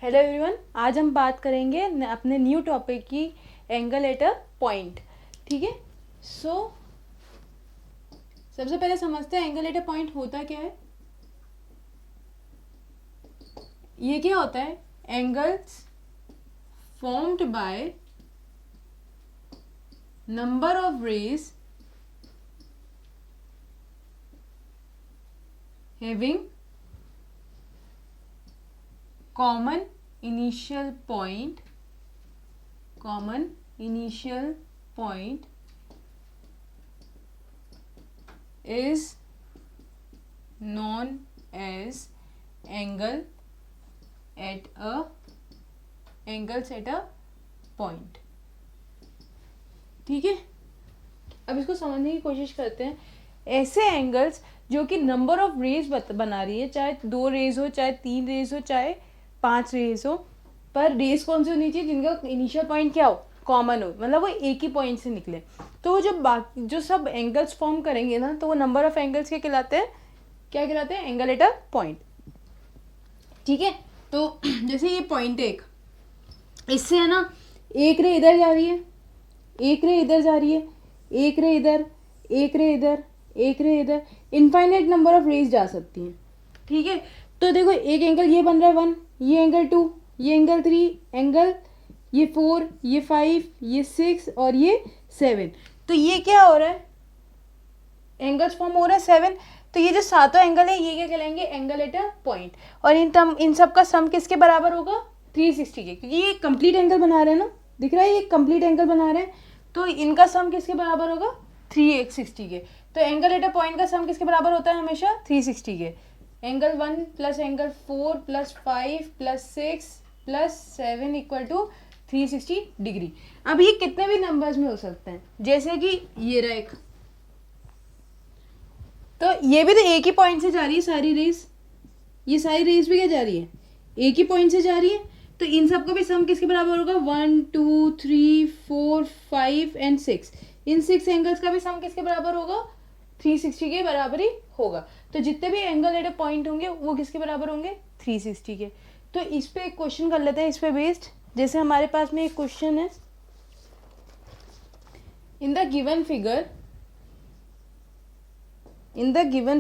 Hello everyone, आज हम बात करेंगे अपने न्यू टॉपिक की एंगल एट अ पॉइंट। ठीक है। सबसे पहले समझते हैं एंगल एट अ पॉइंट होता क्या है। ये क्या होता है? Angles formed by number of rays having common initial point is known as angles at a point। ठीक है। अब इसको समझने की कोशिश करते हैं। ऐसे एंगल्स जो कि नंबर ऑफ रेज बना रही है, चाहे 2 रेज हो, चाहे 3 रेज हो, चाहे 5 रेज हो, पर रेज कौन सी होनी चाहिए? जिनका इनिशियल पॉइंट क्या हो? कॉमन हो, मतलब वो एक ही पॉइंट से निकले। तो वो जो सब एंगल्स फॉर्म करेंगे ना, तो वो नंबर ऑफ एंगल्स क्या कहलाते हैं? Angle at a point. ठीक है। तो जैसे ये पॉइंट एक, इससे है ना, एक रे इधर जा रही है, एक रे इधर जा रही है, एक रे इधर, एक रे इधर, एक रे इधर, इनफाइनाइट नंबर ऑफ रेज जा सकती हैं। ठीक है। तो देखो, एक एंगल ये बन रहा है 1, ये एंगल 2, ये एंगल 3, एंगल ये 4, ये 5, ये 6 और ये 7। तो ये क्या हो रहा है? एंगल्स फॉर्म हो रहा है 7। तो ये जो सातों एंगल है, ये क्या कहलाएंगे? Angle at a point. और इन सब का सम किसके बराबर होगा? 360 के, क्योंकि ये कंप्लीट एंगल बना रहे हैं ना, दिख रहा है ये कंप्लीट एंगल बना रहे हैं। तो इनका सम किसके बराबर होगा? 360 के। तो एंगल एट अ पॉइंट का सम किसके बराबर होता है? हमेशा 360 के। Angle 1 plus angle 4 plus 5 plus 6 plus 7 equal to 360 degree. अब ये कितने भी नंबर्स में हो सकते हैं, जैसे कि ये रहा एक, तो ये भी तो एक ही पॉइंट से जा रही है सारी रेस। ये सारी रेस भी क्या जा रही है? एक ही पॉइंट से जा रही है। तो इन सबका भी सम किसके बराबर होगा? 1 2 3 4 5 एंड 6। इन 6 एंगल्स का भी सम किसके बराबर होगा? 360 के बराबर ही होगा। तो जितने भी एंगल एट अ पॉइंट होंगे वो किसके बराबर होंगे? 360 के। तो इस पे एक क्वेश्चन कर लेते हैं, इस पे बेस्ड। जैसे हमारे पास में एक क्वेश्चन है, in the given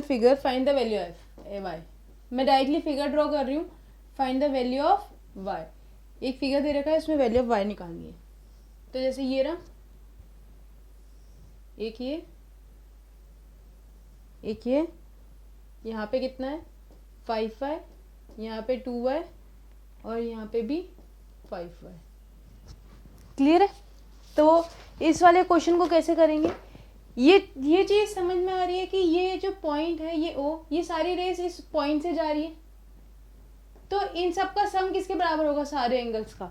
figure find the value of a y. मैं डायरेक्टली फिगर ड्रॉ कर रही हूँ। Find the value of y. एक फिगर दे रखा है, इसमें वैल्यू ऑफ वाई निकालनी है। तो जैसे ये रहा, एक ये यहाँ पे कितना है? 5y, यहाँ पे 2y और यहाँ पे भी 5y। क्लियर है? तो इस वाले क्वेश्चन को कैसे करेंगे? ये चीज समझ में आ रही है कि ये जो पॉइंट है, ये ओ, ये सारी रेस इस पॉइंट से जा रही है। तो इन सब का सम किसके बराबर होगा? सारे एंगल्स का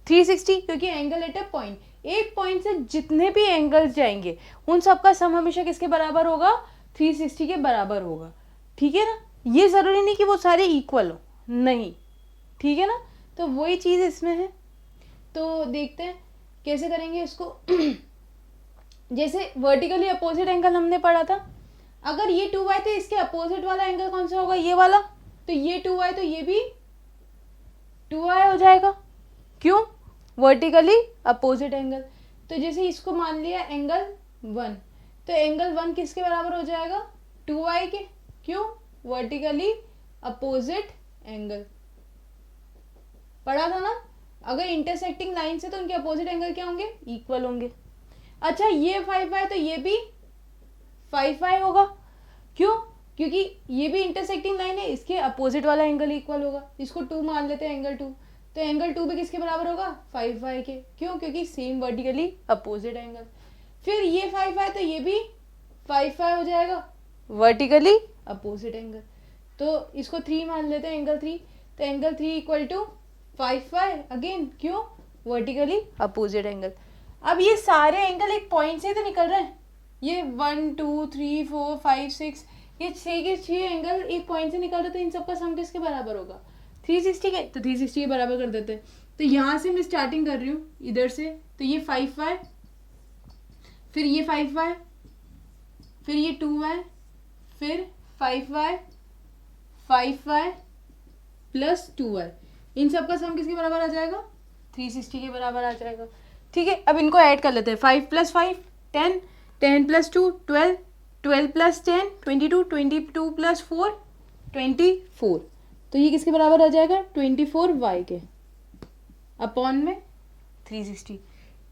360, क्योंकि एंगल एट अ पॉइंट, एक पॉइंट से जितने भी एंगल्स जाएंगे उन सब का सम हमेशा किसके बराबर होगा? 360 के बराबर होगा। ठीक है ना? ये जरूरी नहीं कि वो सारे इक्वल हो, नहीं। ठीक है ना? तो वही चीज इसमें है। तो देखते हैं कैसे करेंगे इसको। जैसे वर्टिकली अपोजिट एंगल हमने पढ़ा था, अगर ये 2y तो इसके अपोजिट वाला एंगल कौन सा होगा? ये वाला। तो ये 2y तो ये भी 2y हो जाएगा। क्यों? Vertically opposite angle. तो जैसे इसको मान लिया एंगल 1, तो एंगल 1 किसके बराबर हो जाएगा? 2y के। क्यों? Vertically opposite angle. पढ़ा था ना, अगर इंटरसेक्टिंग लाइन से तो उनके अपोजिट एंगल क्या होंगे? इक्वल होंगे। अच्छा, ये 5y तो ये भी 5y होगा। क्यों? क्योंकि ये भी इंटरसेक्टिंग लाइन है, इसके अपोजिट वाला एंगल इक्वल होगा। इसको 2 मान लेते हैं, एंगल 2। तो एंगल 2 भी किसके बराबर होगा? 5y के। क्यों? क्योंकि सेम वर्टिकली अपोजिट एंगल। फिर ये 5y तो ये भी 5y हो जाएगा, वर्टिकली अपोजिट एंगल। तो इसको 3 मान लेते हैं, एंगल 3। तो angle 3 equal to 5y again. क्यों? Vertically opposite angle. अब ये सारे एंगल एक पॉइंट से तो निकल रहे हैं। ये 1 2 3 4 5 6, ये 6 के 6 एंगल एक पॉइंट से निकल रहे, तो इन सबका सम किसके बराबर होगा? 360 के। तो 360 के बराबर कर देते हैं। तो यहाँ से मैं स्टार्टिंग कर रही हूँ इधर से। तो ये 5y, फिर ये 5y, फिर ये 2y, फिर 5y, 5y प्लस 2y। इन सब का सम किसके बराबर आ जाएगा, 360 के बराबर आ जाएगा। ठीक है, अब इनको ऐड कर लेते हैं। 5 + 5 10, 10 + 2 12, 12 + 10 22, 22 + 4 24। तो ये किसके बराबर आ जाएगा, 24y के अपॉन में 360।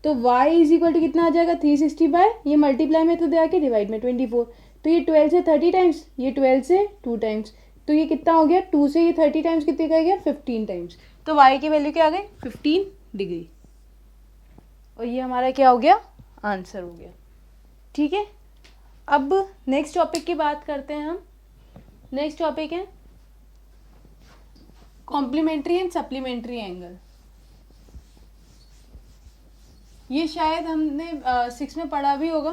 तो y = कितना आ जाएगा, 360 बाय ये मल्टीप्लाई में तो दे आके डिवाइड में 24। तो ये 12 से 30 टाइम्स, ये 12 से 2 टाइम्स, तो ये कितना हो गया, 2 से ये 30 टाइम्स कितने का गया, 15 टाइम्स। तो y की वैल्यू क्या आ गई, 15 डिग्री। और ये हमारा क्या हो गया, आंसर हो गया। ठीक है, अब नेक्स्ट टॉपिक की बात करते हैं हम। नेक्स्ट टॉपिक है कॉम्प्लीमेंट्री एंड सप्लीमेंट्री एंगल। ये शायद हमने 6 में पढ़ा भी होगा,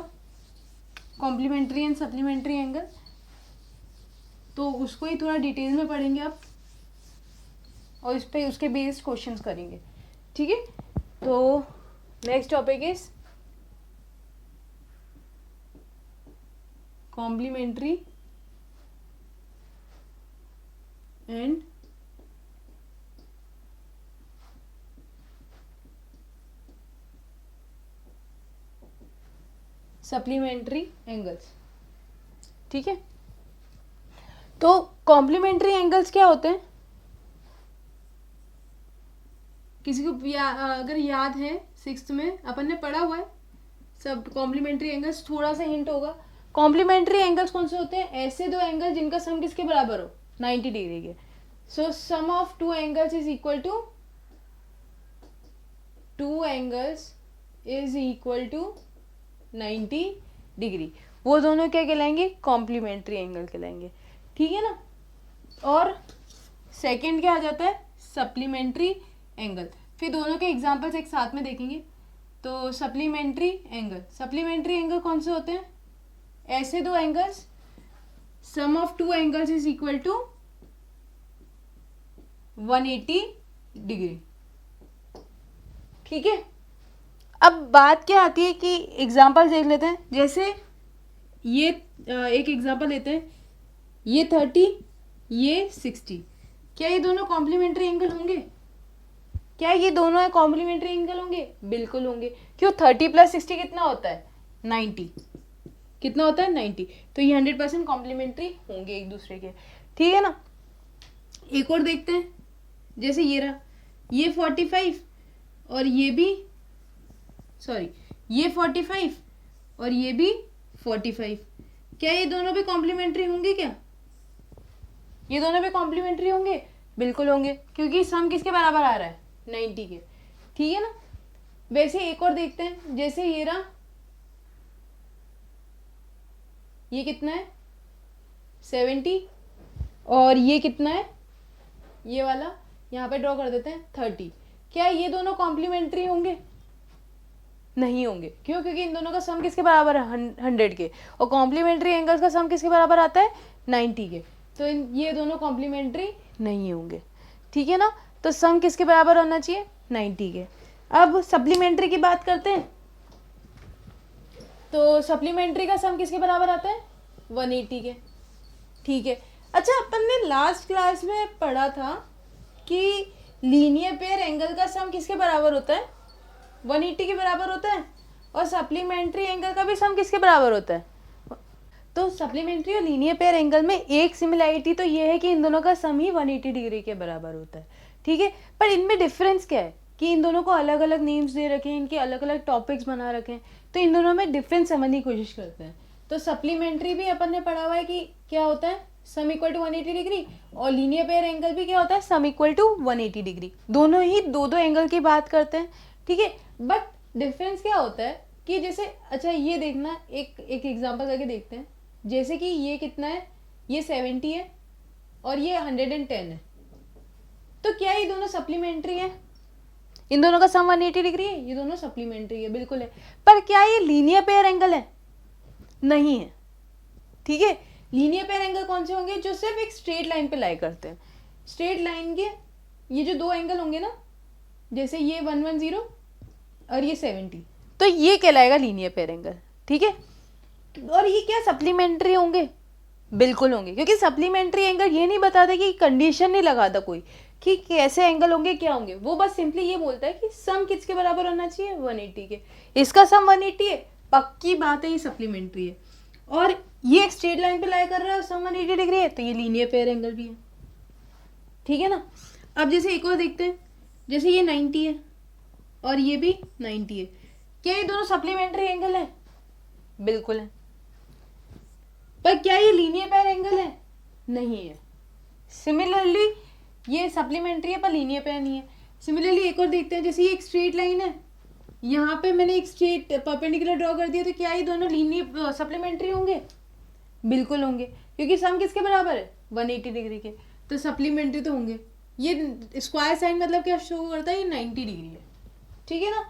कॉम्प्लीमेंट्री एंड सप्लीमेंट्री एंगल, तो उसको ही थोड़ा डिटेल में पढ़ेंगे आप और इस पे उसके बेस्ड क्वेश्चंस करेंगे। ठीक है, तो next topic is complementary and supplementary angles. ठीक है, तो कॉम्प्लीमेंट्री एंगल्स क्या होते हैं, किसी को अगर याद है 6th में अपन ने पढ़ा हुआ है सब कॉम्प्लीमेंट्री एंगल्स, थोड़ा सा हिंट होगा। कॉम्प्लीमेंट्री एंगल्स कौन से होते हैं, ऐसे दो एंगल जिनका सम किसके बराबर हो, 90 डिग्री के। So sum of two angles is equal to 90 degree. वो दोनों क्या कहलाएंगे, कॉम्प्लीमेंट्री एंगल कहलाएंगे। ठीक है ना, और सेकंड क्या आ जाता है, सप्लीमेंट्री एंगल। फिर दोनों के एग्जांपल्स एक साथ में देखेंगे। तो सप्लीमेंट्री एंगल कौन से होते हैं, ऐसे दो angles, sum of two angles is equal to 180 degree. ठीक है, अब बात क्या आती है कि एग्जांपल देख लेते हैं। जैसे ये एक एग्जांपल लेते हैं, ये 30, ये 60, क्या ये दोनों कॉम्प्लीमेंट्री एंगल होंगे, क्या ये दोनों कॉम्प्लीमेंट्री एंगल होंगे, बिल्कुल होंगे। क्यों, 30 + 60 कितना होता है, 90, कितना होता है, 90। तो ये 100% कॉम्प्लीमेंट्री होंगे एक दूसरे के। ठीक है ना, एक और देखते हैं। जैसे ये रहा, ये 45 और ये भी, सॉरी, ये 45 और ये भी 45, क्या ये दोनों भी कॉम्प्लीमेंट्री होंगे, क्या ये दोनों भी कॉम्प्लीमेंट्री होंगे, बिल्कुल होंगे, क्योंकि सम किसके बराबर आ रहा है, 90 के। ठीक है ना, वैसे एक और देखते हैं। जैसे ये रहा, ये कितना है, 70, और ये कितना है, ये वाला यहाँ पे ड्रॉ कर देते हैं 30। क्या ये दोनों कॉम्प्लीमेंट्री होंगे, नहीं होंगे। क्यों, क्योंकि इन दोनों का सम किसके बराबर है, 100 के, और कॉम्प्लीमेंट्री एंगल्स का सम किसके बराबर आता है, 90 के। तो ये दोनों कॉम्प्लीमेंट्री नहीं होंगे। ठीक है ना, तो सम किसके बराबर होना चाहिए, 90 के। अब सप्लीमेंट्री की बात करते हैं। तो सप्लीमेंट्री का सम किसके बराबर आता है, 180 के। ठीक है, अच्छा, अपन ने लास्ट क्लास में पढ़ा था कि लीनियर पेयर एंगल का सम किसके बराबर होता है, 180 के बराबर होता है, और सप्लीमेंट्री एंगल का भी सम किसके बराबर होता है। तो सप्लीमेंट्री और लीनियर पेयर एंगल में एक सिमिलैरिटी तो ये है कि इन दोनों का सम ही 180 डिग्री के बराबर होता है। ठीक है, पर इनमें डिफरेंस क्या है कि इन दोनों को अलग अलग नेम्स दे रखे हैं, इनके अलग अलग टॉपिक्स बना रखे हैं, तो इन दोनों में डिफरेंस समझने की कोशिश करते हैं। तो सप्लीमेंट्री भी अपन ने पढ़ा हुआ है कि क्या होता है, सम इक्वल टू 180 डिग्री, और लीनियर पेयर एंगल भी क्या होता है, सम इक्वल टू 180 डिग्री। दोनों ही दो एंगल की बात करते हैं। ठीक है, बट डिफरेंस क्या होता है कि जैसे, अच्छा ये देखना, एक एग्जांपल करके देखते हैं। जैसे कि ये कितना है, ये 70 है और ये 110 है, तो क्या ये दोनों सप्लीमेंट्री है, इन दोनों का सम 180 डिग्री है, ये दोनों सप्लीमेंट्री है, बिल्कुल है। पर क्या ये लीनियर पेयर एंगल है, नहीं है। ठीक है, लीनियर पेयर एंगल कौन से होंगे, जो सिर्फ एक स्ट्रेट लाइन पे लाई करते हैं। स्ट्रेट लाइन के ये जो दो एंगल होंगे ना, जैसे ये 110 और ये 70, तो ये कहलाएगा लीनियर पेयर एंगल। ठीक है, और ये क्या सप्लीमेंट्री होंगे, बिल्कुल होंगे, क्योंकि सप्लीमेंट्री एंगल ये नहीं बताता कि कंडीशन नहीं लगाता कोई कि कैसे एंगल होंगे, क्या होंगे, वो बस सिंपली ये बोलता है कि सम किसके बराबर होना चाहिए, 180 के। इसका सम 180 है, पक्की बात है ये सप्लीमेंट्री है, और ये एक स्ट्रेट लाइन पे लाई कर रहा है, सम 180 डिग्री है, तो ये लीनियर पेयर एंगल भी है, ठीक है ना। अब जैसे एक और देखते हैं, जैसे ये 90 है और ये भी 90 है, क्या ये दोनों सप्लीमेंट्री एंगल है? बिल्कुल है। पर क्या ये लीनियर पेयर एंगल है? नहीं है। सिमिलरली ये सप्लीमेंट्री है पर लीनियर पेयर नहीं है। सिमिलरली एक और देखते हैं, जैसे ये एक स्ट्रेट लाइन है, यहाँ पे मैंने एक स्ट्रेट परपेंडिकुलर ड्रॉ कर दिया, तो क्या ये दोनों लीनियर सप्लीमेंट्री होंगे? बिल्कुल होंगे, क्योंकि सम किसके बराबर है, 180 डिग्री के, तो सप्लीमेंट्री तो होंगे। ये स्क्वायर साइन मतलब क्या शो करता है, ये 90 डिग्री है, ठीक है ना।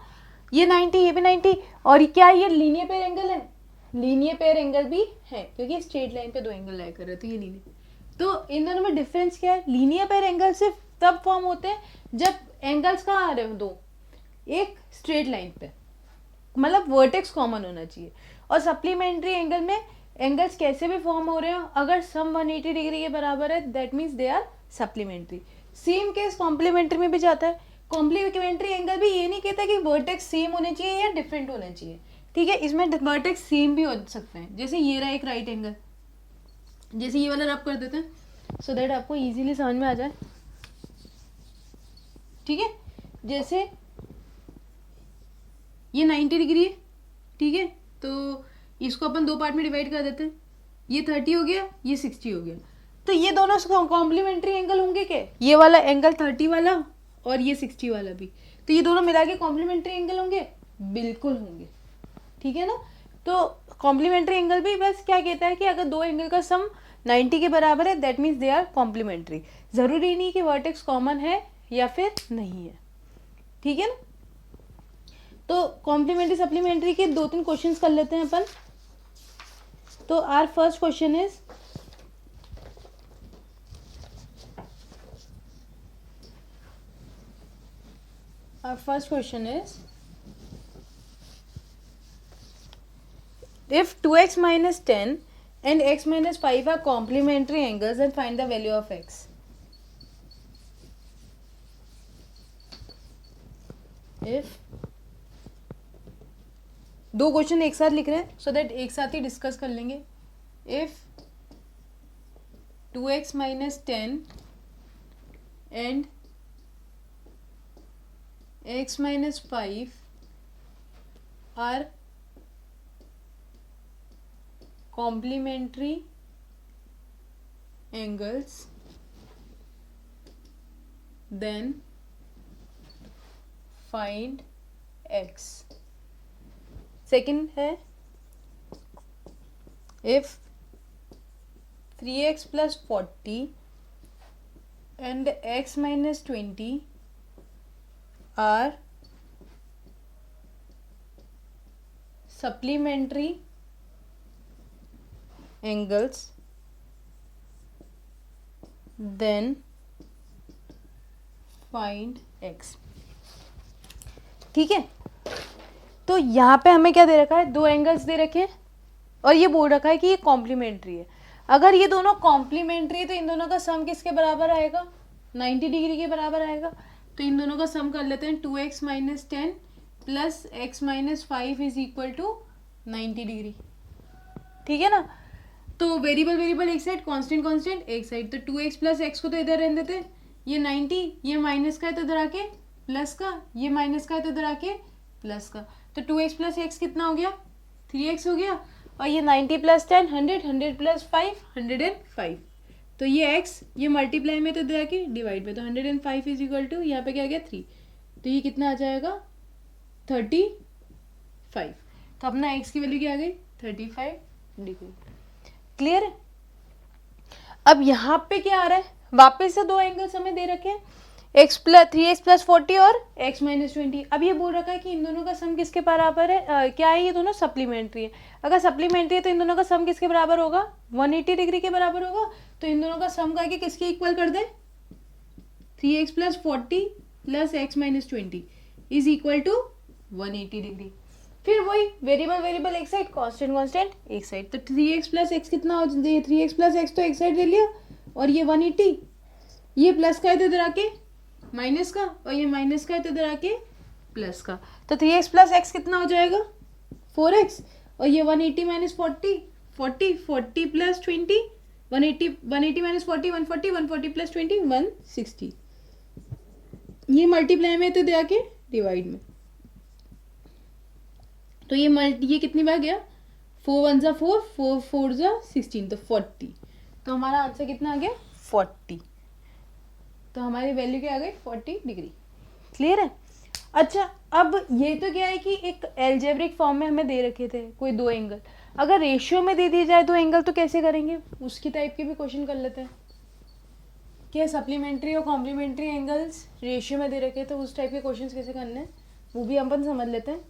ये 90, ये भी 90, और क्या ये लीनियर पेयर एंगल है? लीनियर पेयर एंगल भी है, क्योंकि स्ट्रेट लाइन पे दो एंगल लाई कर रहे हैं, तो ये लीनियर। तो इन दोनों में डिफरेंस क्या है? लीनियर पेयर एंगल सिर्फ तब फॉर्म होते हैं जब एंगल्स कहाँ आ रहे हो, दो, एक स्ट्रेट लाइन पे, मतलब वर्टेक्स कॉमन होना चाहिए। और सप्लीमेंट्री एंगल में एंगल्स कैसे भी फॉर्म हो रहे हो, अगर सम 180 डिग्री के बराबर है, that means they are supplementary. Same case complementary में भी जाता है। कॉम्प्लीमेंट्री एंगल भी ये नहीं कहता कि वर्टेक्स सेम होने चाहिए या डिफरेंट होने चाहिए, ठीक है। इसमें वर्टेक्स सेम भी हो सकते हैं, जैसे ये रहा एक राइट एंगल, जैसे ये वाला रब कर देते हैं सो दैट आपको इजीली समझ में आ जाए, ठीक है। जैसे ये 90 डिग्री है, ठीक है, तो इसको अपन दो पार्ट में डिवाइड कर देते हैं, ये 30 हो गया, ये 60 हो गया, तो ये दोनों कॉम्प्लीमेंट्री एंगल होंगे क्या? ये वाला एंगल 30 वाला और ये 60 वाला भी, तो ये दोनों मिला के कॉम्प्लीमेंट्री एंगल होंगे? बिल्कुल होंगे, ठीक है ना। तो कॉम्प्लीमेंट्री एंगल भी बस क्या कहता है कि अगर दो एंगल का सम 90 के बराबर है, that means they are complementary. जरूरी नहीं कि वर्टेक्स कॉमन है या फिर नहीं है, ठीक है ना। तो कॉम्प्लीमेंट्री सप्लीमेंट्री के 2-3 क्वेश्चंस कर लेते हैं अपन। तो our first question is, if 2x minus 10 and x minus 5 are complementary angles, then find the value of x. If दो क्वेश्चन एक साथ लिख रहे हैं सो दैट एक साथ ही डिस्कस कर लेंगे। If 2x minus 10 and x minus 5 are complementary angles, then find x. Second है, if 3x plus 40 and x minus 20 are supplementary angles, then find x. ठीक है, तो यहाँ पे हमें क्या दे रखा है, दो एंगल्स दे रखे हैं और ये बोल रखा है कि ये कॉम्प्लीमेंट्री है। अगर ये दोनों कॉम्प्लीमेंट्री है तो इन दोनों का सम किसके बराबर आएगा, 90 डिग्री के बराबर आएगा। तो इन दोनों का सम कर लेते हैं, 2x minus 10 plus x minus 5 is equal to 90 degree, ठीक है ना। तो वेरिएबल वेरिएबल एक साइड, कांस्टेंट कांस्टेंट एक साइड, तो 2x प्लस x को तो इधर रहने देते हैं, ये 90, ये माइनस का है तो इधर आके प्लस का, ये माइनस का है तो इधर आके प्लस का, तो 2x प्लस x कितना हो गया, 3x हो गया, और ये 90 प्लस 10 100, 100 प्लस 5 105, तो ये x ये मल्टीप्लाई में तो दे के डिवाइड में, तो 105 इज इक्वल टू यहाँ पे क्या आ गया 3, तो ये कितना आ जाएगा 35। तो अपना x की वैल्यू क्या आ गई 35 डिग्री। क्लियर है। अब यहाँ पे क्या आ रहा है, वापस से दो एंगल्स हमें दे रखे हैं, x प्लस 3x प्लस 40 और x माइनस 20। अब ये बोल रखा है कि इन दोनों का सम किसके बराबर है, क्या है, ये दोनों सप्लीमेंट्री है। अगर सप्लीमेंट्री है तो इन दोनों का सम किसके बराबर होगा, 180 डिग्री के बराबर होगा। तो इन दोनों का सम करके किसके इक्वल कर दे, 3x plus 40 plus x minus 20 is equal to 180 degree. फिर वही वेरिएबल वेरिएबल एक साइड, कांस्टेंट कांस्टेंट एक साइड, तो 3x प्लस x कितना हो जाए, 3x प्लस x तो एक साइड ले लिया, और ये 180, ये प्लस का इधर आके माइनस का, और ये माइनस का है तो इधर आके प्लस का, तो 3x प्लस एक्स कितना हो जाएगा 4x, और ये 180 माइनस 40 40 40 प्लस 20 180 180 माइनस 40 140 140 प्लस 20 160, ये मल्टीप्लाई में तो दे आके डिवाइड में, तो ये कितनी बार गया 4 1 जा 4 4 4 जा 16, तो 40, तो हमारा आंसर कितना आ गया 40, तो हमारी वैल्यू क्या आ गई 40 डिग्री। क्लियर है। अच्छा अब ये तो क्या है कि एक एल्जेब्रिक फॉर्म में हमें दे रखे थे कोई दो एंगल, अगर रेशियो में दे दी जाए दो एंगल तो कैसे करेंगे, उसकी टाइप के भी क्वेश्चन कर लेते हैं। क्या सप्लीमेंट्री और कॉम्प्लीमेंट्री एंगल्स रेशियो में दे रखे तो उस टाइप के क्वेश्चन कैसे करने हैं वो भी अपन समझ लेते हैं।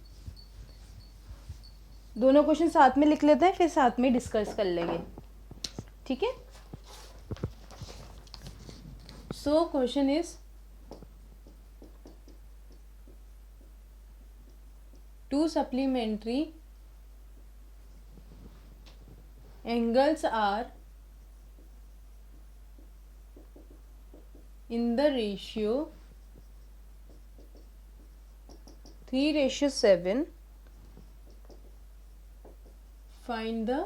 दोनों क्वेश्चन साथ में लिख लेते हैं फिर साथ में डिस्कस कर लेंगे, ठीक है। So question is two supplementary angles are in the ratio 3:7. Find the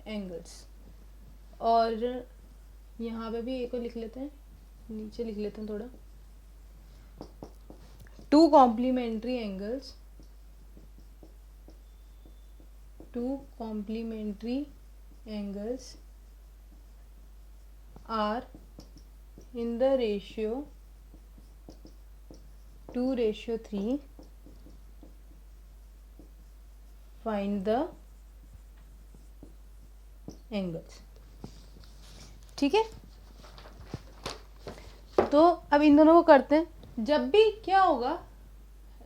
angles। और यहाँ पे भी एक और लिख लेते हैं, नीचे लिख लेते हैं थोड़ा, two complementary angles are in the ratio 2:3. Find the angles। ठीक है, तो अब इन दोनों को करते हैं। जब भी क्या होगा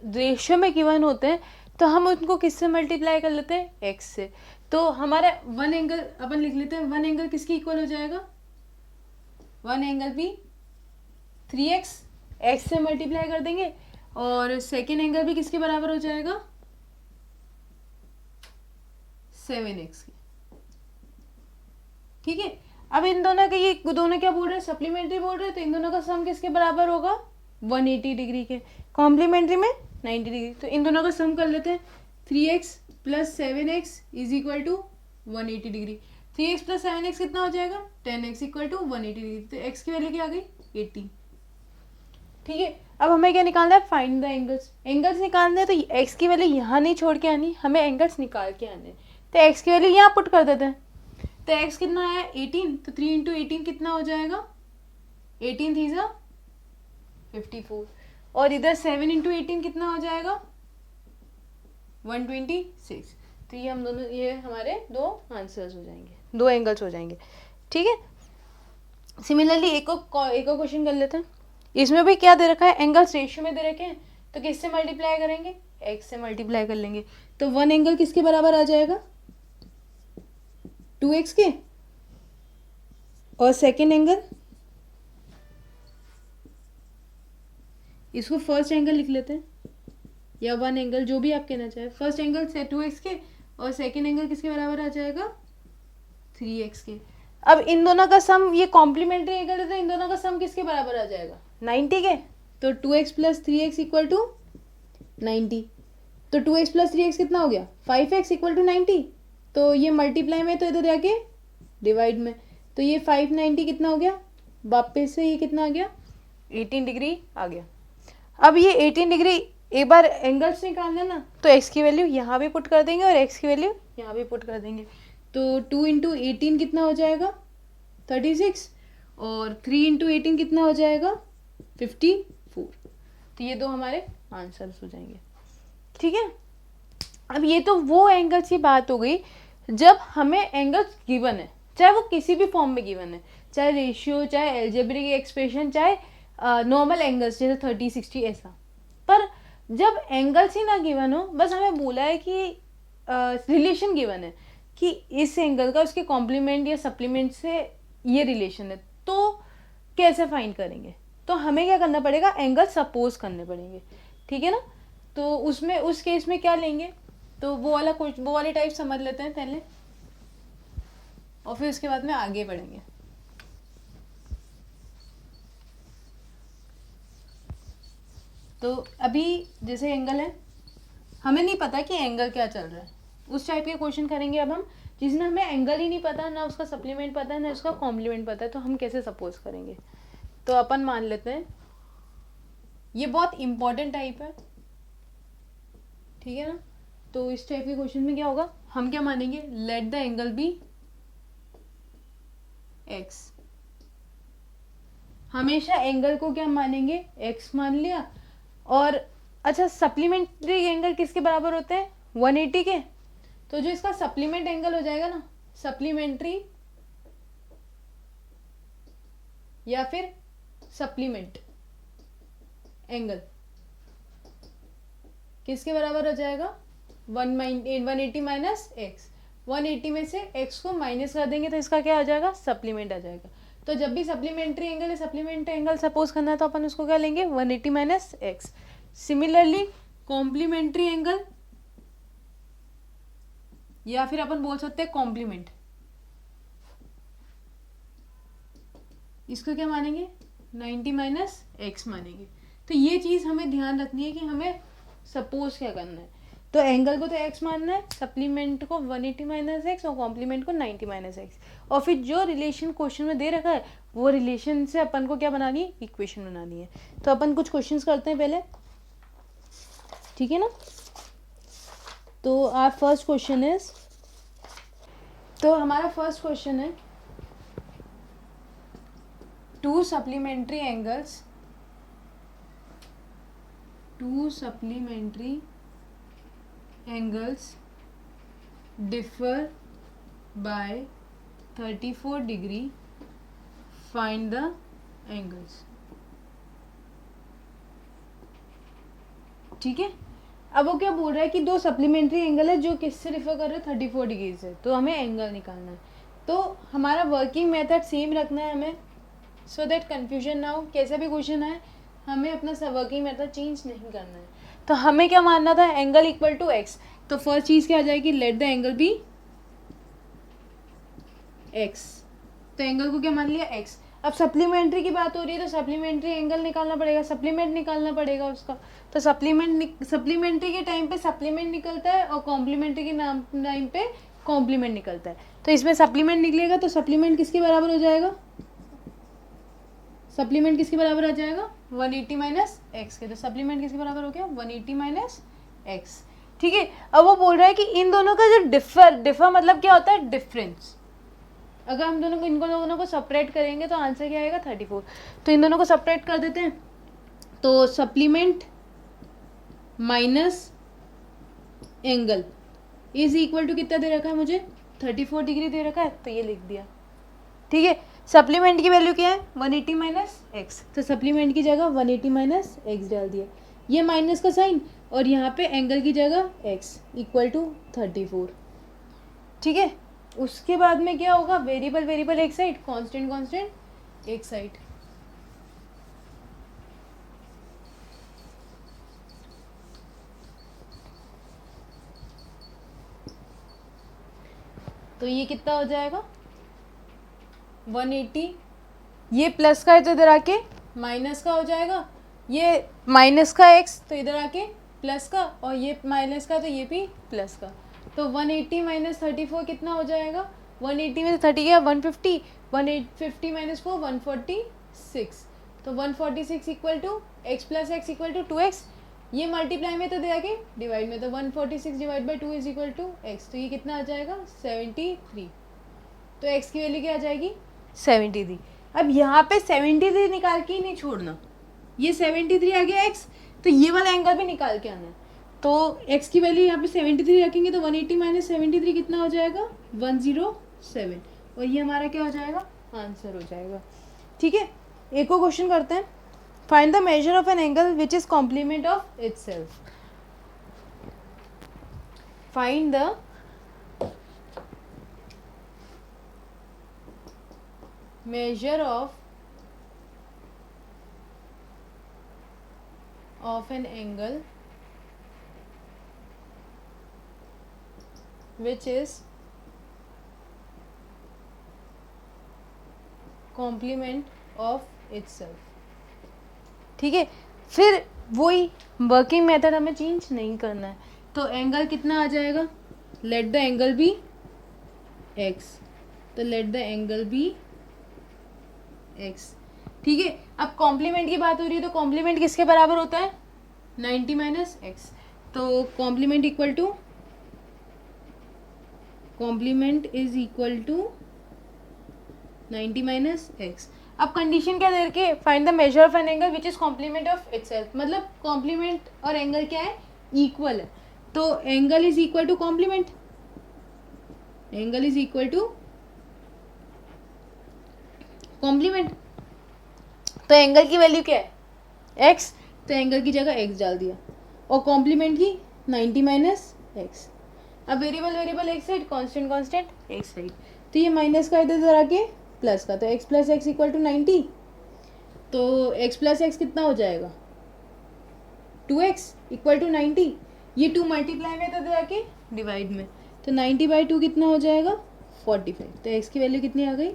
रेशियो में गिवन होते हैं तो हम उनको किससे मल्टीप्लाई कर लेते हैं x से, तो हमारा वन एंगल अपन लिख लेते हैं, वन एंगल किसके इक्वल हो जाएगा, वन एंगल भी 3x, x से मल्टीप्लाई कर देंगे, और सेकेंड एंगल भी किसके बराबर हो जाएगा 7x के। ठीक है, अब इन दोनों के ये दोनों क्या बोल रहे हैं सप्लीमेंट्री बोल रहे हैं, तो इन दोनों का सम किसके बराबर होगा 180 डिग्री के, कॉम्प्लीमेंट्री में 90 डिग्री, तो इन दोनों का सम कर लेते हैं 3x plus 7x is equal to 180 degree, 3x plus 7x कितना हो जाएगा 10x इक्वल टू 180 डिग्री, तो x की वैल्यू क्या आ गई 80। ठीक है, अब हमें क्या निकालना है फाइंड द एंगल्स, एंगल्स निकालने हैं तो x की वैल्यू यहाँ नहीं छोड़ के आनी, हमें एंगल्स निकाल के आने, तो x की वैल्यू यहाँ पुट कर देते हैं, तो x कितना आया 18, तो 3 इंटू 18 कितना हो जाएगा 18 थी 54, और इधर 7 इंटू 18 कितना हो जाएगा 126, तो ये हम दोनों ये हमारे दो आंसर्स हो जाएंगे, दो एंगल्स हो जाएंगे। ठीक है, सिमिलरली एक और क्वेश्चन कर लेते हैं, इसमें भी क्या दे रखा है एंगल्स रेशियो में दे रखे हैं, तो किससे मल्टीप्लाई करेंगे x से मल्टीप्लाई कर लेंगे, तो वन एंगल किसके बराबर आ जाएगा 2x के, और सेकेंड एंगल इसको फर्स्ट एंगल लिख लेते हैं, या वन एंगल जो भी आप कहना चाहे, फर्स्ट एंगल से 2x के और सेकेंड एंगल किसके बराबर आ जाएगा 3x के। अब इन दोनों का सम, ये कॉम्प्लीमेंट्री एंगल है तो इन दोनों का सम किसके बराबर आ जाएगा 90 के, तो 2x plus 3x equal to 90, तो 2x प्लस 3x कितना हो गया 5x इक्वल टू 90, तो ये मल्टीप्लाई में तो इधर जाके डिवाइड में, तो ये 590 कितना हो गया, वापस से ये कितना आ गया 18 डिग्री आ गया। अब ये 18 डिग्री एक बार एंगल्स निकालना ना, तो x की वैल्यू यहाँ भी पुट कर देंगे और x की वैल्यू यहाँ भी पुट कर देंगे, तो 2 इंटू 18 कितना हो जाएगा 36, और 3 इंटू 18 कितना हो जाएगा 54, तो ये दो हमारे आंसर्स हो जाएंगे। ठीक है, अब ये तो वो एंगल्स की बात हो गई जब हमें एंगल्स गिवन है, चाहे वो किसी भी फॉर्म में गिवन है, चाहे रेशियो, चाहे एल्जेब्रिक एक्सप्रेशन, चाहे नॉर्मल एंगल्स जैसे 30 60 ऐसा, पर जब एंगल्स ही ना गिवन हो, बस हमें बोला है कि रिलेशन गिवन है कि इस एंगल का उसके कॉम्प्लीमेंट या सप्लीमेंट से ये रिलेशन है, तो कैसे फाइंड करेंगे, तो हमें क्या करना पड़ेगा एंगल सपोज करने पड़ेंगे। ठीक है ना, तो उसमें उस केस में क्या लेंगे, तो वो वाली टाइप समझ लेते हैं पहले, और फिर उसके बाद में आगे बढ़ेंगे। तो अभी जैसे एंगल है, हमें नहीं पता कि एंगल क्या चल रहा है, उस टाइप के क्वेश्चन करेंगे अब हम, जिसमें हमें एंगल ही नहीं पता, ना उसका सप्लीमेंट पता है, ना उसका कॉम्प्लीमेंट पता है, तो हम कैसे सपोज करेंगे। तो अपन मान लेते हैं ये बहुत इंपॉर्टेंट टाइप है, ठीक है ना। तो इस टाइप के क्वेश्चन में क्या होगा, हम क्या मानेंगे, let the angle be x. हमेशा एंगल को क्या मानेंगे, एक्स मान लिया। और अच्छा, सप्लीमेंट्री एंगल किसके बराबर होते हैं, 180 के। तो जो इसका सप्लीमेंट एंगल हो जाएगा ना, सप्लीमेंट्री या फिर सप्लीमेंट एंगल किसके बराबर हो जाएगा, 180 माइनस एक्स। 180 में से x को माइनस कर देंगे तो इसका क्या आ जाएगा, सप्लीमेंट आ जाएगा। तो जब भी सप्लीमेंट्री एंगल है, सप्लीमेंट एंगल सपोज करना है, तो अपन उसको क्या लेंगे, 180 minus x. Similarly complementary angle, या फिर अपन बोल सकते हैं कॉम्प्लीमेंट, इसको क्या मानेंगे, 90 माइनस एक्स मानेंगे। तो ये चीज हमें ध्यान रखनी है कि हमें सपोज क्या करना है। तो एंगल को तो x मानना है, सप्लीमेंट को 180 माइनस एक्स और कॉम्प्लीमेंट को 90 माइनस एक्स। और फिर जो रिलेशन क्वेश्चन में दे रखा है वो रिलेशन से अपन को क्या बनानी है, इक्वेशन बनानी है। तो अपन कुछ क्वेश्चंस करते हैं पहले, ठीक है ना। तो आवर फर्स्ट क्वेश्चन इज, तो हमारा फर्स्ट क्वेश्चन है, two supplementary angles differ by 34 degree, find the angles। ठीक है। अब वो क्या बोल रहा है कि दो सप्लीमेंट्री एंगल है जो किससे डिफर कर रहे हैं, 34 डिग्री से, तो हमें एंगल निकालना है। तो हमारा वर्किंग मेथड सेम रखना है हमें, सो दैट कंफ्यूजन ना हो, कैसा भी क्वेश्चन है हमें अपना वर्किंग मेथड चेंज नहीं करना है। तो हमें क्या मानना था, एंगल इक्वल टू एक्स। तो फर्स्ट चीज क्या आ जाएगी, let the angle be x. तो एंगल को क्या मान लिया, एक्स। अब सप्लीमेंट्री की बात हो रही है तो सप्लीमेंट्री एंगल निकालना पड़ेगा, सप्लीमेंट निकालना पड़ेगा उसका। तो सप्लीमेंट्री के टाइम पे सप्लीमेंट निकलता है और कॉम्प्लीमेंट्री के टाइम पे कॉम्प्लीमेंट निकलता है। तो इसमें सप्लीमेंट निकलेगा तो सप्लीमेंट किसके बराबर हो जाएगा, सप्लीमेंट किसके बराबर आ जाएगा, 180 माइनस एक्स के। तो सप्लीमेंट किसके बराबर हो गया, 180 माइनस एक्स। ठीक है। अब वो बोल रहा है कि इन दोनों का जो डिफर मतलब क्या होता है, डिफरेंस। अगर हम दोनों को, इनको दोनों को सेपरेट करेंगे तो आंसर क्या आएगा, 34। तो इन दोनों को सेपरेट कर देते हैं। तो supplement minus angle is equal to कितना दे रखा है मुझे, 34 डिग्री दे रखा है, तो ये लिख दिया। ठीक है। सप्लीमेंट की वैल्यू क्या है, 180 माइनस एक्स। तो सप्लीमेंट की जगह 180 माइनस एक्स डाल दिया, ये माइनस का साइन, और यहाँ पे एंगल की जगह एक्स इक्वल टू 34। ठीक है। उसके बाद में क्या होगा, वेरिएबल वेरिएबल एक साइड, कांस्टेंट कांस्टेंट एक साइड। तो ये कितना हो जाएगा, 180, ये प्लस का है तो इधर आके माइनस का हो जाएगा, ये माइनस का एक्स तो इधर आके प्लस का, और ये माइनस का तो ये भी प्लस का। तो 180 माइनस 34 कितना हो जाएगा, 180 में से 30 गया 150, 150 माइनस 4 146। तो 146 equal to x plus x equal to 2x। ये मल्टीप्लाई में तो दे आके डिवाइड में, तो 146 divide by 2 is equal to x. तो ये कितना आ जाएगा, 73। तो x की वैल्यू क्या आ जाएगी, 73। अब यहाँ पे 73 निकाल के ही नहीं छोड़ना, ये 73 आ गया x, तो ये वाला एंगल भी निकाल के आना है। तो x की वैल्यू यहाँ पे 73 रखेंगे तो 180 माइनस 73 कितना हो जाएगा, 107। और ये हमारा क्या हो जाएगा, आंसर हो जाएगा। ठीक है। एक और क्वेश्चन करते हैं, find the measure of an angle which is complement of itself. फाइंड द measure of an angle which is complement of itself। ठीक है। फिर वही वर्किंग मेथड हमें चेंज नहीं करना है। तो एंगल कितना आ जाएगा, let the angle be x, तो let the angle be X. ठीक है, अब कॉम्प्लीमेंट की बात हो रही है, तो कॉम्प्लीमेंट किसके बराबर होता है, 90 माइनस एक्स। तो complement equal to, complement is equal to 90 minus x. अब कंडीशन क्या दे रखे, find the measure of an angle which is complement of itself, मतलब कॉम्प्लीमेंट और एंगल क्या है, इक्वल है। तो angle is equal to complement, angle is equal to complement. तो एंगल की वैल्यू क्या है, एक्स, तो एंगल की जगह एक्स डाल दिया, और कॉम्प्लीमेंट की 90 माइनस एक्स। अब वेरिएबल वेरिएबल एक साइड, कांस्टेंट कांस्टेंट एक साइड, तो ये माइनस का इधर इधर आके प्लस का, तो x plus x equal to 90। तो एक्स प्लस एक्स कितना हो जाएगा, 2x इक्वल टू 90। ये 2 मल्टीप्लाई में तो जाके डिवाइड में, तो 90/2 कितना हो जाएगा, 45। तो x की वैल्यू कितनी आ गई,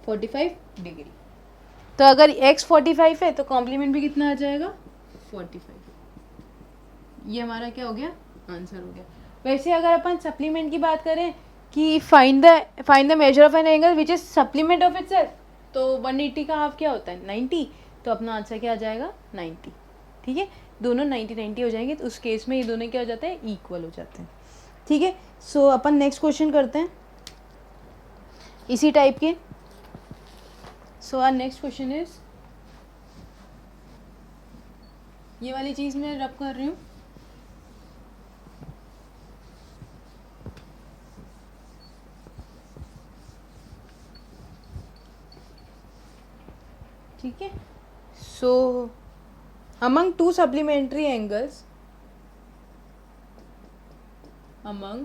45 डिग्री। तो अगर x 45 है तो कॉम्प्लीमेंट भी कितना आ जाएगा, 45। ये हमारा क्या हो गया, आंसर हो गया। वैसे अगर अपन सप्लीमेंट की बात करें कि find the measure of an angle which is supplement of itself, तो 180 का हाफ क्या होता है, 90। तो अपना आंसर क्या आ जाएगा, 90। ठीक है, दोनों 90 हो जाएंगे, तो उस केस में ये दोनों क्या हो जाते हैं, इक्वल हो जाते हैं। ठीक है, सो अपन नेक्स्ट क्वेश्चन करते हैं इसी टाइप के। So our next question is, ये वाली चीज़ मैं रब कर रही हूँ, ठीक है। सो among two supplementary angles, among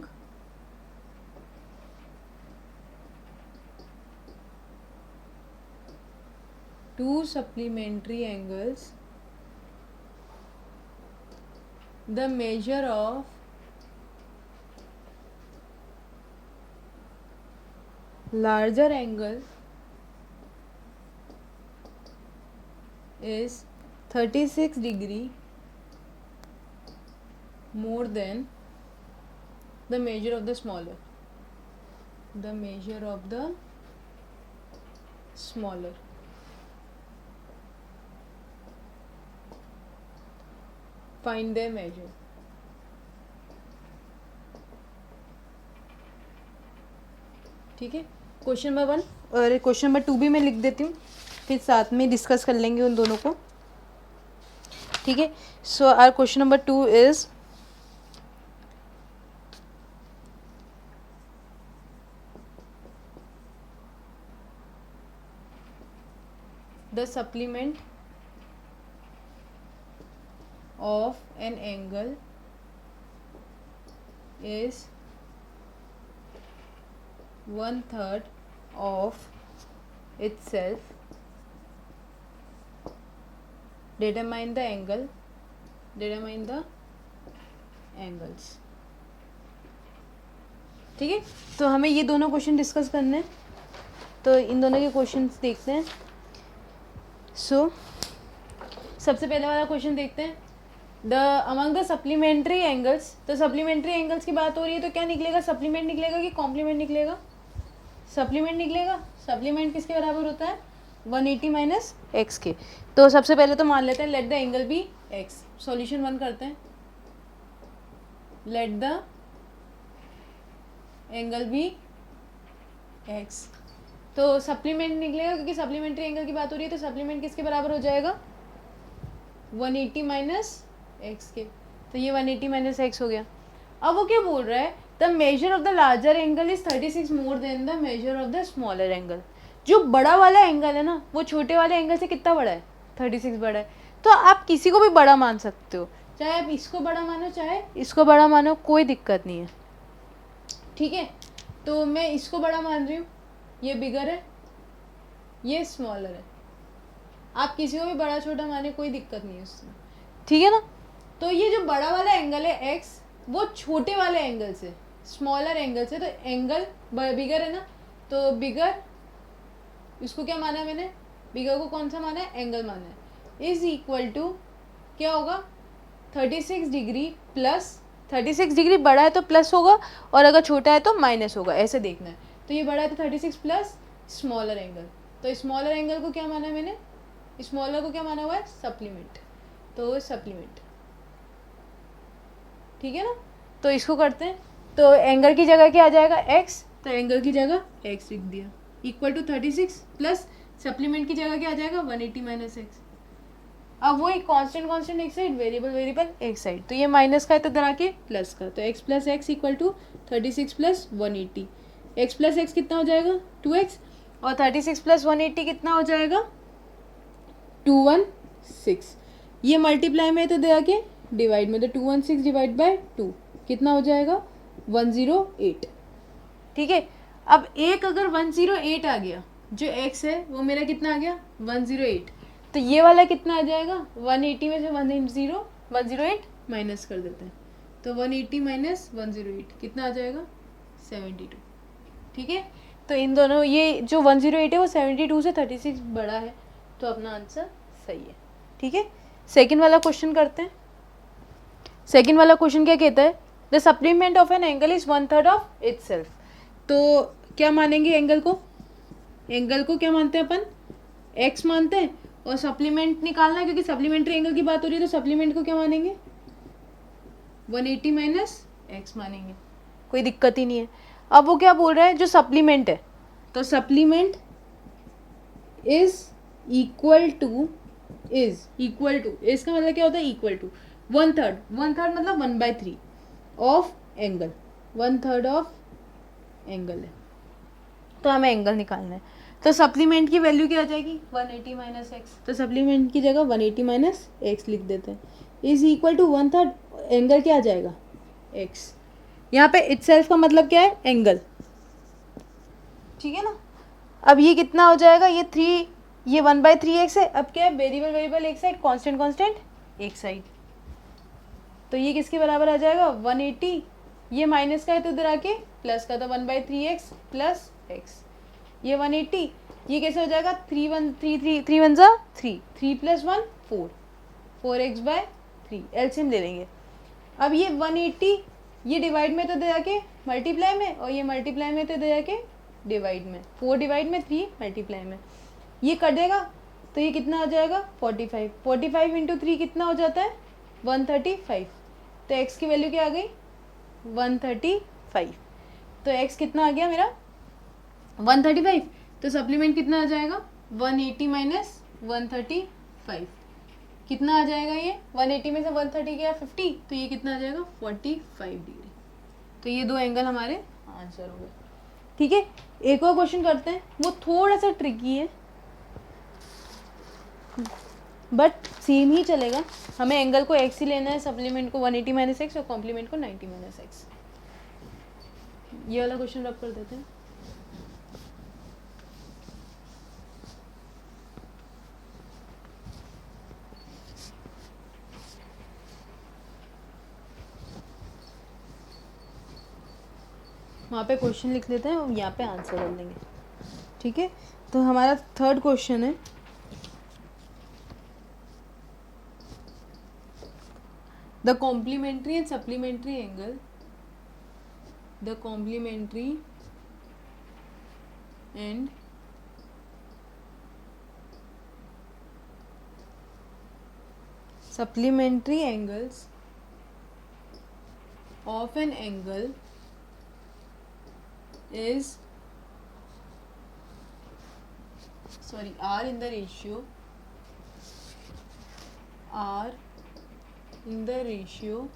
two supplementary angles, the measure of larger angle is 36 degree more than the measure of the smaller, the measure of the smaller. Find their measure. ठीक है, क्वेश्चन नंबर 1 और question number 2 भी मैं लिख देती हूँ, फिर साथ में डिस्कस कर लेंगे उन दोनों को। ठीक है, so our question number 2 is, the supplement of an angle is 1/3 of itself, determine the angle, determine the angles। ठीक है, तो हमें ये दोनों क्वेश्चन डिस्कस करने हैं, तो इन दोनों के क्वेश्चंस देखते हैं। सो सबसे पहले वाला क्वेश्चन देखते हैं, the among the supplementary angles. तो सप्लीमेंट्री एंगल्स की बात हो रही है, तो क्या निकलेगा, सप्लीमेंट निकलेगा कि कॉम्प्लीमेंट निकलेगा, सप्लीमेंट निकलेगा। सप्लीमेंट किसके बराबर होता है, 180 माइनस एक्स के। तो सबसे पहले तो मान लेते हैं let the angle be x, solution 1 करते हैं, let the angle be x. तो सप्लीमेंट निकलेगा, क्योंकि सप्लीमेंट्री एंगल की बात हो रही है, तो सप्लीमेंट किसके बराबर हो जाएगा, 180 माइनस एक्स के। तो ये 180 माइनस एक्स हो गया। अब वो क्या बोल रहा है, the measure of the larger angle is 36 more than the measure of the smaller angle. जो बड़ा वाला एंगल है ना, वो छोटे वाले एंगल से कितना बड़ा है, 36 बड़ा है। तो आप किसी को भी बड़ा मान सकते हो, चाहे आप इसको बड़ा मानो चाहे इसको बड़ा मानो, कोई दिक्कत नहीं है। ठीक है, तो मैं इसको बड़ा मान रही हूँ, ये बिगर है, ये स्मॉलर है। आप किसी को भी बड़ा छोटा माने, कोई दिक्कत नहीं है उसमें। ठीक है ना, तो ये जो बड़ा वाला एंगल है एक्स, वो छोटे वाले एंगल से, स्मॉलर एंगल से, तो एंगल बिगर है ना, तो बिगर, इसको क्या माना है मैंने, बिगर को कौन सा माना है, एंगल माना है, इज इक्वल टू क्या होगा, 36 डिग्री प्लस 36 डिग्री बड़ा है तो प्लस होगा और अगर छोटा है तो माइनस होगा, ऐसे देखना है। तो ये बड़ा है तो 36 प्लस स्मॉलर एंगल, तो स्मॉलर एंगल को क्या माना है मैंने, स्मॉलर को क्या माना हुआ है, सप्लीमेंट, तो सप्लीमेंट, ठीक है ना। तो इसको करते हैं, तो एंगल की जगह क्या आ जाएगा, x, तो एंगल की जगह x लिख दिया, इक्वल टू 36 प्लस सप्लीमेंट की जगह क्या आ जाएगा 180 माइनस एक्स। अब वो एक कांस्टेंट कांस्टेंट एक साइड, वेरिएबल वेरिएबल एक साइड, तो ये माइनस का है तो इधर आके प्लस का, तो x plus x equal to 36 plus 180, x plus x कितना हो जाएगा 2x, और 36 प्लस 180 कितना हो जाएगा 216, ये मल्टीप्लाई में है तो दे आके डिवाइड में, तो 216 डिवाइड बाय 2 कितना हो जाएगा 108, ठीक है। अब एक अगर 108 आ गया, जो x है वो मेरा कितना आ गया 108, तो ये वाला कितना आ जाएगा 180 में से 108 माइनस कर देते हैं, तो 180 माइनस 108 कितना आ जाएगा 72, ठीक है। तो इन दोनों, ये जो 108 है वो 72 से 36 बड़ा है, तो अपना आंसर सही है, ठीक है। सेकंड वाला क्वेश्चन करते हैं। सेकंड वाला क्वेश्चन क्या कहता है, the supplement of an angle is 1/3 of itself. तो क्या मानेंगे एंगल को, एंगल को क्या मानते हैं अपन, x मानते हैं, और सप्लीमेंट निकालना है क्योंकि सप्लीमेंट्री एंगल की बात हो रही है, तो सप्लीमेंट को क्या मानेंगे 180 माइनस एक्स मानेंगे, कोई दिक्कत ही नहीं है। अब वो क्या बोल रहा है, जो सप्लीमेंट है, तो सप्लीमेंट इज इक्वल टू, इसका मतलब क्या होता है इक्वल टू 1/3, 1/3 मतलब 1/3 ऑफ एंगल, 1/3 ऑफ एंगल है, तो हमें एंगल निकालना है। तो सप्लीमेंट की वैल्यू क्या आ जाएगी 180 माइनस एक्स, तो सप्लीमेंट की जगह 180 माइनस एक्स लिख देते हैं, इज इक्वल टू 1/3, एंगल क्या आ जाएगा एक्स, यहाँ पे इटसेल्फ का मतलब क्या है एंगल, ठीक है ना। अब ये कितना हो जाएगा, ये 3, ये 1/3x है, अब क्या है वेरिएबल वेरिएबल एक साइड, कांस्टेंट कांस्टेंट एक साइड, तो ये किसके बराबर आ जाएगा 180, ये माइनस का है तो इधर आके प्लस का, तो 1/3x प्लस एक्स, ये 180, ये कैसे हो जाएगा 3 1 जा 3, 3 प्लस 1 4, 4x/3, एलसीएम ले लेंगे। अब ये 180, ये डिवाइड में तो दे जाके मल्टीप्लाई में, और ये मल्टीप्लाई में तो दे जाके डिवाइड में, 4 डिवाइड में 3 मल्टीप्लाई में, ये कट देगा तो ये कितना आ जाएगा 45, 45 इंटू 3 कितना हो जाता है 135, तो x की वैल्यू क्या आ गई 135, तो x कितना आ गया मेरा 135, तो सप्लीमेंट कितना आ जाएगा 180 माइनस 135, कितना आ जाएगा ये 180 में से 130 गया 50, तो ये कितना आ जाएगा 45 डिग्री, तो ये दो एंगल हमारे आंसर हो गए, ठीक है। एक और क्वेश्चन करते हैं, वो थोड़ा सा ट्रिकी है बट सेम ही चलेगा, हमें एंगल को x ही लेना है, सप्लीमेंट को 180 माइनस एक्स और कॉम्प्लीमेंट को 90 माइनस एक्स। ये वाला क्वेश्चन रब कर देते हैं। वहाँ पे क्वेश्चन लिख लेते हैं और यहाँ पे आंसर कर देंगे, ठीक है। तो हमारा थर्ड क्वेश्चन है, the complementary and supplementary angle, the complementary and supplementary angles of an angle is are in the ratio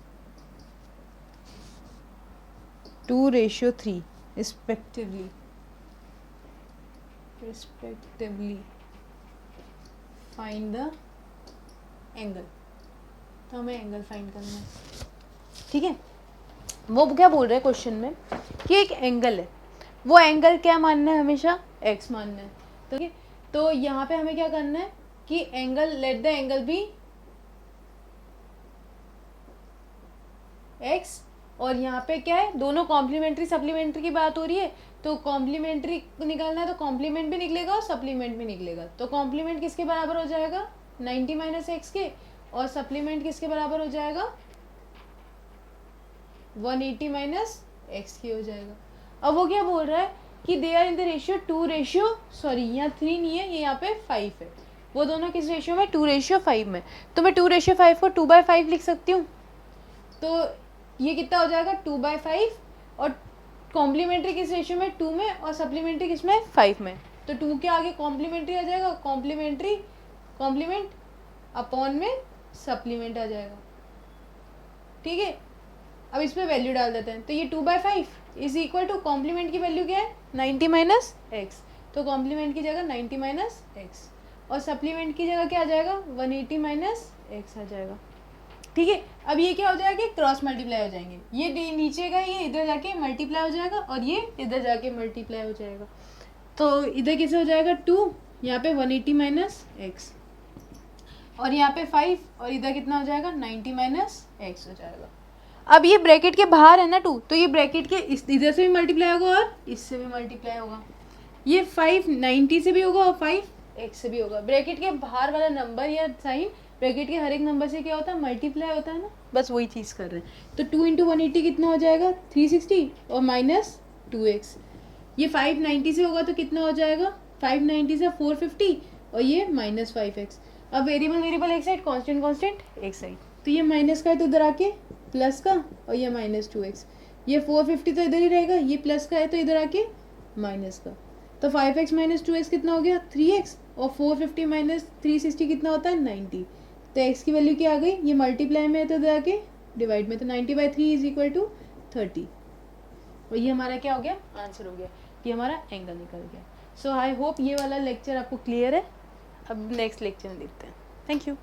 2:3 respectively, find the angle, तो हमें एंगल फाइंड करना है, ठीक है। वो क्या बोल रहे हैं क्वेश्चन में कि एक एंगल है, वो एंगल क्या मानना है हमेशा x मानना है, तो ठीक है। तो यहाँ पे हमें क्या करना है कि angle, let the angle be x, और यहाँ पे क्या है दोनों कॉम्प्लीमेंट्री सप्लीमेंट्री की बात हो रही है, तो कॉम्प्लीमेंट्री निकालना है तो कॉम्प्लीमेंट भी निकलेगा और सप्लीमेंट भी निकलेगा, तो कॉम्प्लीमेंट किसके बराबर हो जाएगा 90 माइनस एक्स के, और सप्लीमेंट किसके बराबर हो जाएगा, 180 माइनस एक्स की हो जाएगा। अब वो क्या बोल रहा है कि they are in the ratio 2 sorry यहाँ 3 नहीं है, ये यहाँ पे 5 है, वो दोनों किस रेशियो में, 2:5 में। तो मैं 2:5 को 2/5 लिख सकती हूँ। तो ये कितना हो जाएगा, 2/5, और कॉम्प्लीमेंट्री किस रेशियो में, 2 में, और सप्लीमेंट्री किस में, 5 में। तो 2 के आगे कॉम्प्लीमेंट्री आ जाएगा, कॉम्प्लीमेंट अपॉन में सप्लीमेंट आ जाएगा। ठीक है, अब इस पे वैल्यू डाल देते हैं। तो ये 2/5 इज इक्वल टू कॉम्प्लीमेंट की वैल्यू क्या है, 90 माइनस एक्स। तो कॉम्प्लीमेंट की जगह 90 माइनस एक्स, और सप्लीमेंट की जगह क्या आ जाएगा, 180 माइनस एक्स आ जाएगा। ठीक है, अब ये क्या हो जाएगा, क्रॉस मल्टीप्लाई हो जाएंगे, ये नीचे का ये इधर जाके मल्टीप्लाई हो जाएगा, और ये इधर जाके मल्टीप्लाई हो जाएगा। तो इधर कैसे हो जाएगा, 2, यहाँ पे 180 माइनस एक्स, और यहाँ पे 5, और इधर कितना हो जाएगा, 90 माइनस एक्स हो जाएगा। अब ये ब्रैकेट के बाहर है ना 2, तो ये ब्रैकेट के इधर से भी मल्टीप्लाई होगा और इससे भी मल्टीप्लाई होगा। ये 5 90 से भी होगा और 5 एक्स से भी होगा। ब्रैकेट के बाहर वाला नंबर या साइन ब्रैकेट के हर एक नंबर से क्या होता है, मल्टीप्लाई होता है ना, बस वही चीज़ कर रहे हैं। तो 2 × 180 कितना हो जाएगा, 360, और माइनस 2x। ये 590 से होगा तो कितना हो जाएगा, 590 से 450, और ये माइनस 5x। अब वेरिएबल एक साइड, कांस्टेंट एक साइड। तो ये माइनस का है तो इधर आके प्लस का, और ये माइनस 2x। ये 450 तो इधर ही रहेगा, ये प्लस का है तो इधर आके माइनस का। तो 5x माइनस 2x कितना हो गया, 3x, और 450 माइनस 360 कितना होता है, 90। तो x की वैल्यू क्या आ गई, ये मल्टीप्लाई में है तो इधर आके डिवाइड में, तो 90/3 इज इक्वल टू 30। और ये हमारा क्या हो गया, आंसर हो गया, ये हमारा एंगल निकल गया। सो आई होप ये वाला लेक्चर आपको क्लियर है। अब नेक्स्ट लेक्चर में देखते हैं। Thank you.